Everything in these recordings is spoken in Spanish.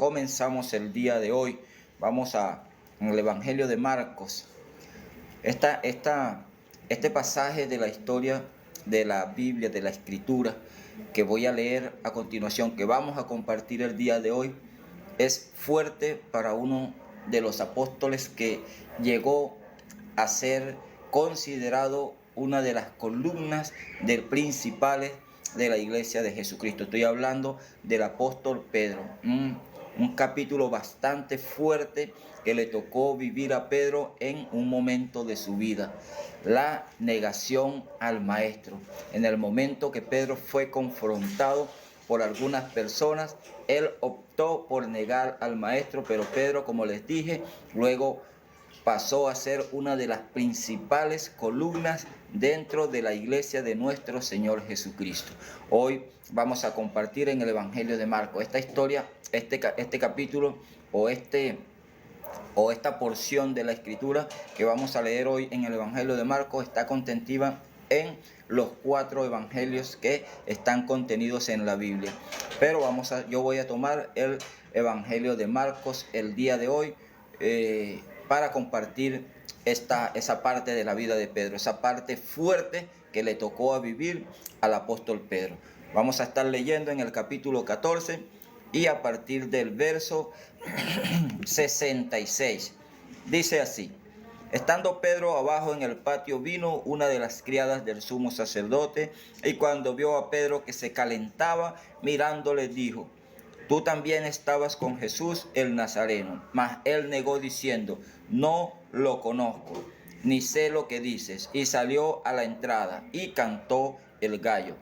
comenzamos el día de hoy. Vamos en el Evangelio de Marcos. Este pasaje de la historia de la Biblia, de la Escritura, que voy a leer a continuación, que vamos a compartir el día de hoy, es fuerte para uno de los apóstoles que llegó a ser considerado una de las columnas principales de la iglesia de Jesucristo. Estoy hablando del apóstol Pedro. Un capítulo bastante fuerte que le tocó vivir a Pedro en un momento de su vida. La negación al maestro. En el momento que Pedro fue confrontado por algunas personas, él optó por negar al maestro, pero Pedro, como les dije, luego pasó a ser una de las principales columnas dentro de la iglesia de nuestro Señor Jesucristo. Hoy vamos a compartir en el Evangelio de Marcos esta historia, este capítulo o esta porción de la Escritura que vamos a leer hoy en el Evangelio de Marcos. Está contentiva en los 4 evangelios que están contenidos en la Biblia. Pero yo voy a tomar el Evangelio de Marcos el día de hoy para compartir esa parte de la vida de Pedro, esa parte fuerte que le tocó a vivir al apóstol Pedro. Vamos a estar leyendo en el capítulo 14 y a partir del verso 66. Dice así: estando Pedro abajo en el patio, vino una de las criadas del sumo sacerdote, y cuando vio a Pedro que se calentaba, mirándole dijo: tú también estabas con Jesús el Nazareno. Mas él negó diciendo: no lo conozco, ni sé lo que dices. Y salió a la entrada y cantó el gallo.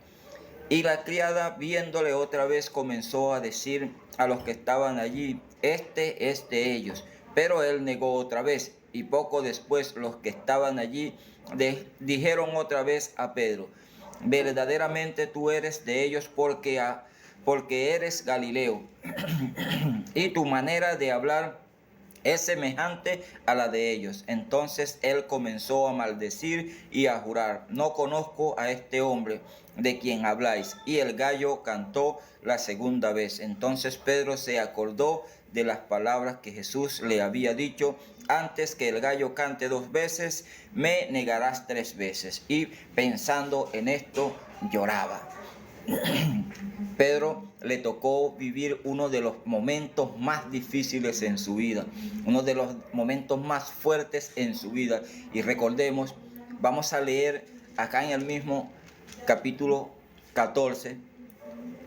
Y la criada, viéndole otra vez, comenzó a decir a los que estaban allí: este es de ellos. Pero él negó otra vez. Y poco después los que estaban allí dijeron otra vez a Pedro: verdaderamente tú eres de ellos, porque eres Galileo, y tu manera de hablar es semejante a la de ellos. Entonces él comenzó a maldecir y a jurar: no conozco a este hombre de quien habláis. Y el gallo cantó la segunda vez. Entonces Pedro se acordó de las palabras que Jesús le había dicho: antes que el gallo cante 2 veces, me negarás 3 veces. Y pensando en esto, lloraba. Pedro le tocó vivir uno de los momentos más difíciles en su vida, uno de los momentos más fuertes en su vida. Y recordemos, vamos a leer acá en el mismo capítulo 14,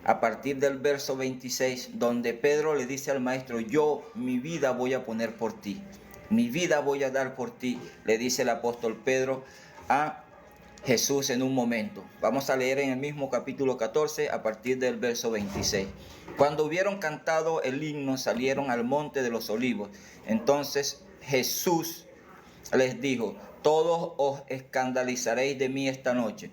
a partir del verso 26, donde Pedro le dice al maestro: yo mi vida voy a poner por ti, mi vida voy a dar por ti, le dice el apóstol Pedro a Jesús en un momento. Vamos a leer en el mismo capítulo 14 a partir del verso 26. Cuando hubieron cantado el himno, salieron al monte de los olivos. Entonces Jesús les dijo: todos os escandalizaréis de mí esta noche,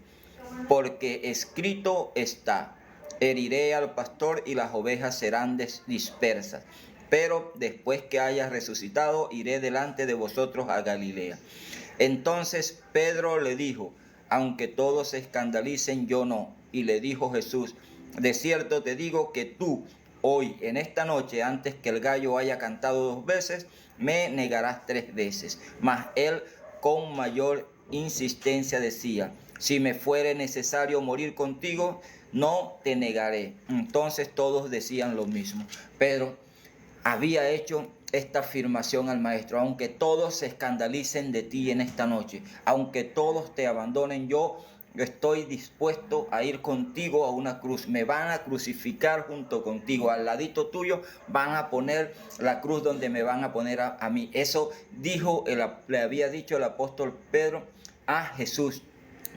porque escrito está: heriré al pastor y las ovejas serán dispersas. Pero después que haya resucitado, iré delante de vosotros a Galilea. Entonces Pedro le dijo: aunque todos se escandalicen, yo no. Y le dijo Jesús: de cierto te digo que tú, hoy, en esta noche, antes que el gallo haya cantado 2 veces, me negarás 3 veces. Mas él con mayor insistencia decía: si me fuere necesario morir contigo, no te negaré. Entonces todos decían lo mismo. Pedro había hecho esta afirmación al maestro: aunque todos se escandalicen de ti en esta noche, aunque todos te abandonen, yo estoy dispuesto a ir contigo a una cruz. Me van a crucificar junto contigo. Al ladito tuyo van a poner la cruz donde me van a poner a mí. Eso le había dicho el apóstol Pedro a Jesús.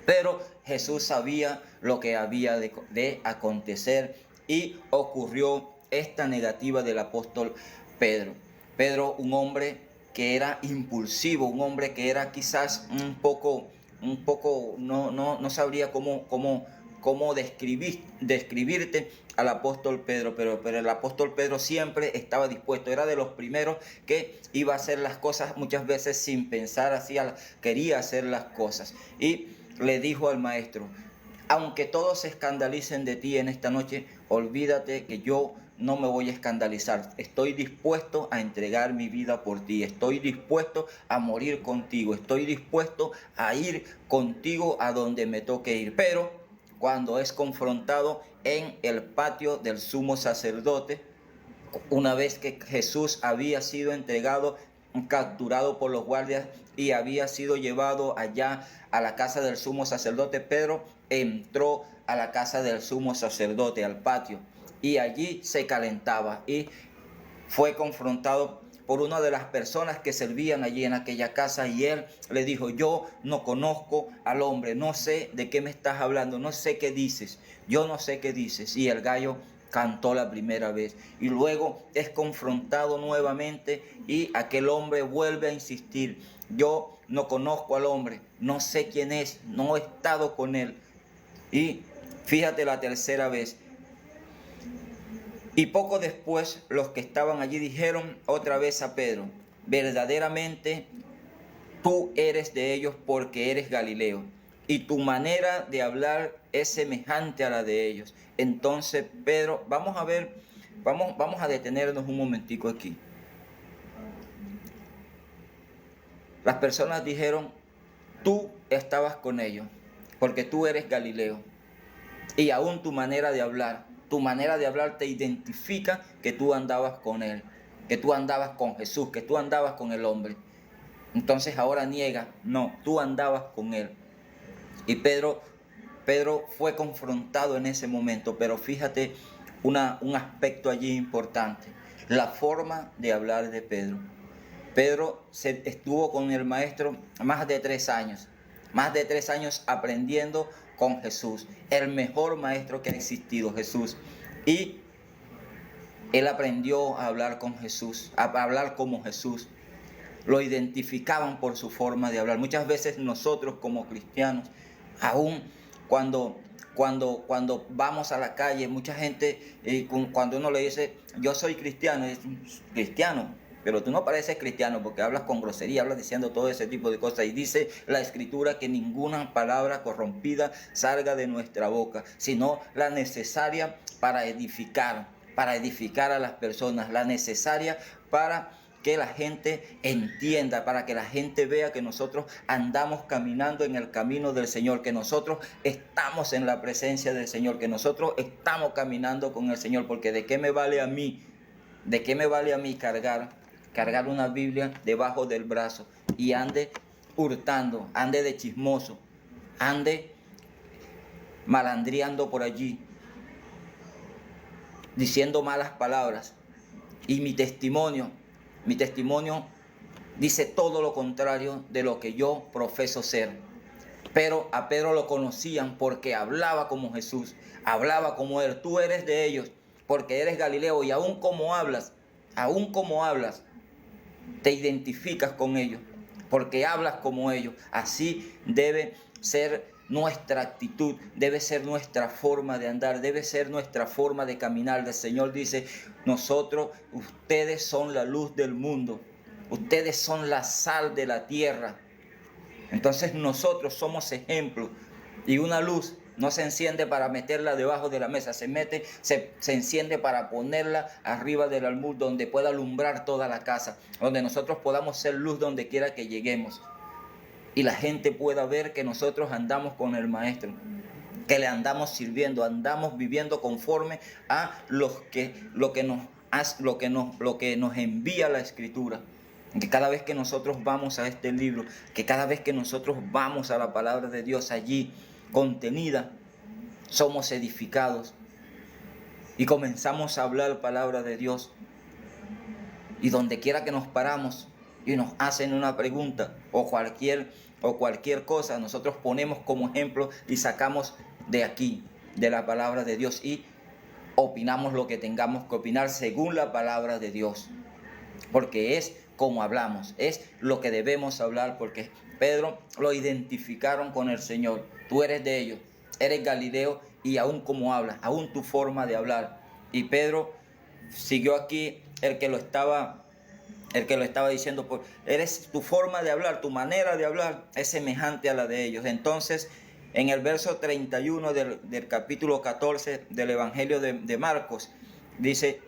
Pero Jesús sabía lo que había de acontecer, y ocurrió esta negativa del apóstol Pedro. Pedro, un hombre que era impulsivo, un hombre que era quizás un poco, no sabría cómo describirte al apóstol Pedro, pero el apóstol Pedro siempre estaba dispuesto, era de los primeros que iba a hacer las cosas muchas veces sin pensar, quería hacer las cosas. Y le dijo al maestro: aunque todos se escandalicen de ti en esta noche, olvídate que yo no me voy a escandalizar. Estoy dispuesto a entregar mi vida por ti. Estoy dispuesto a morir contigo. Estoy dispuesto a ir contigo a donde me toque ir. Pero cuando es confrontado en el patio del sumo sacerdote, una vez que Jesús había sido entregado, capturado por los guardias y había sido llevado allá a la casa del sumo sacerdote, Pedro entró a la casa del sumo sacerdote, al patio, y allí se calentaba y fue confrontado por una de las personas que servían allí en aquella casa, y él le dijo: yo no conozco al hombre, no sé de qué me estás hablando, no sé qué dices, yo no sé qué dices. Y el gallo cantó la primera vez, y luego es confrontado nuevamente y aquel hombre vuelve a insistir: yo no conozco al hombre, no sé quién es, no he estado con él. Y fíjate la tercera vez. Y poco después los que estaban allí dijeron otra vez a Pedro: verdaderamente tú eres de ellos, porque eres Galileo, y tu manera de hablar es semejante a la de ellos. Entonces Pedro, vamos a ver, vamos a detenernos un momentico aquí. Las personas dijeron: tú estabas con ellos, porque tú eres Galileo, y aún tu manera de hablar te identifica que tú andabas con él, que tú andabas con Jesús, que tú andabas con el hombre. Entonces ahora niega: no, tú andabas con él. Y Pedro fue confrontado en ese momento, pero fíjate un aspecto allí importante: la forma de hablar de Pedro. Pedro estuvo con el maestro más de 3 años aprendiendo con Jesús, el mejor maestro que ha existido, Jesús. Y él aprendió a hablar con Jesús, a hablar como Jesús. Lo identificaban por su forma de hablar. Muchas veces nosotros como cristianos, aún cuando vamos a la calle, mucha gente, cuando uno le dice: yo soy cristiano, es cristiano, pero tú no pareces cristiano porque hablas con grosería, hablas diciendo todo ese tipo de cosas. Y dice la Escritura que ninguna palabra corrompida salga de nuestra boca, sino la necesaria para edificar a las personas, la necesaria para que la gente entienda, para que la gente vea que nosotros andamos caminando en el camino del Señor, que nosotros estamos en la presencia del Señor, que nosotros estamos caminando con el Señor. Porque ¿de qué me vale a mí? ¿De qué me vale a mí cargar una Biblia debajo del brazo y ande hurtando, ande de chismoso, ande malandriando por allí, diciendo malas palabras? Y mi testimonio dice todo lo contrario de lo que yo profeso ser. Pero a Pedro lo conocían porque hablaba como Jesús, hablaba como él. Tú eres de ellos porque eres Galileo, y aún como hablas, te identificas con ellos, porque hablas como ellos. Así debe ser nuestra actitud, debe ser nuestra forma de andar, debe ser nuestra forma de caminar. El Señor dice: ustedes son la luz del mundo, ustedes son la sal de la tierra. Entonces nosotros somos ejemplo, y una luz no se enciende para meterla debajo de la mesa, se enciende para ponerla arriba del almud, donde pueda alumbrar toda la casa, donde nosotros podamos ser luz donde quiera que lleguemos, y la gente pueda ver que nosotros andamos con el Maestro, que le andamos sirviendo, andamos viviendo conforme a lo que nos envía la Escritura. Que cada vez que nosotros vamos a este libro, que cada vez que nosotros vamos a la palabra de Dios allí contenida, somos edificados y comenzamos a hablar palabra de Dios. Y donde quiera que nos paramos y nos hacen una pregunta o cualquier cosa, nosotros ponemos como ejemplo y sacamos de aquí, de la palabra de Dios, y opinamos lo que tengamos que opinar según la palabra de Dios, porque es como hablamos, es lo que debemos hablar. Porque Pedro lo identificaron con el Señor: tú eres de ellos, eres Galileo, y aún como hablas, aún tu forma de hablar. Y Pedro siguió aquí, el que lo estaba diciendo: tu forma de hablar, tu manera de hablar es semejante a la de ellos. Entonces, en el verso 31 del capítulo 14 del Evangelio de Marcos, dice: